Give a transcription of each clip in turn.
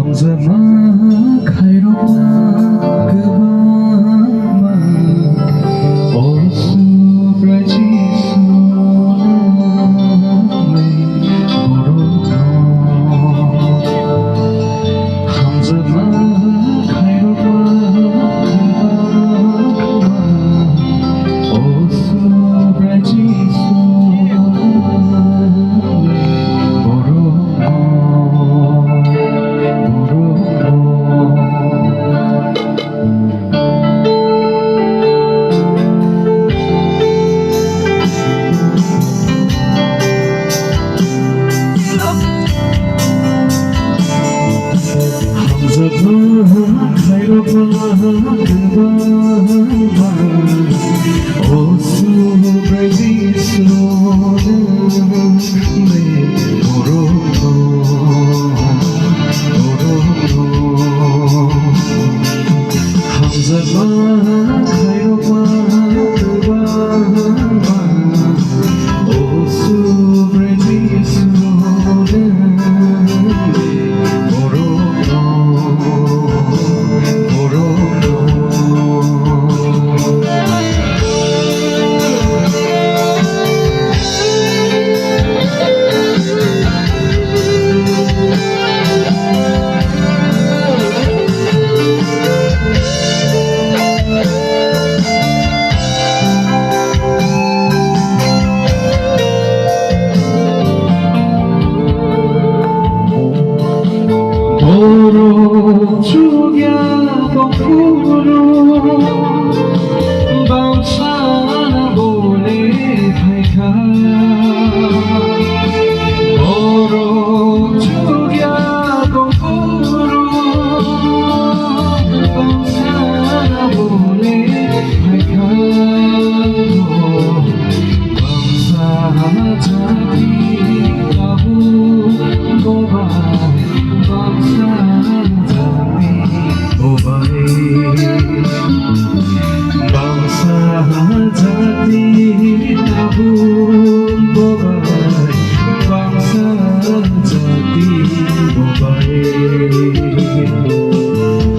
혼자만 가이로만 그밤만 어수브라지 소나메 모로도 혼자만 가이로만 그밤만 어수브라지 Oro juga puru bangsa na boleh kaikan Oro juga puru bangsa na boleh kaikan bangsa jadi tahu gobai bangsa jadi obai bangsa jadi tabun obai bangsa jadi obai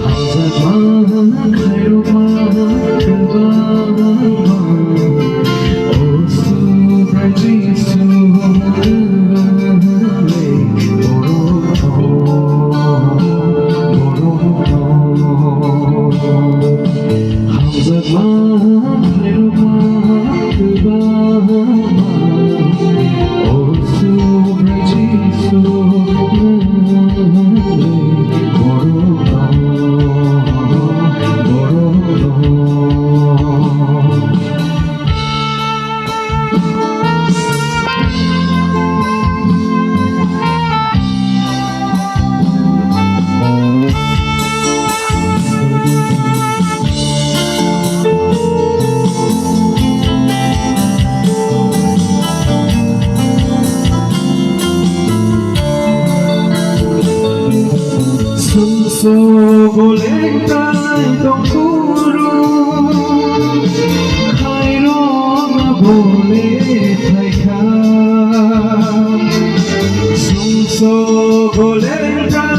hazatman khairman kebaikan osu rajisu So boleh tai tong kurung Khairo na boleh tai kan So boleh tai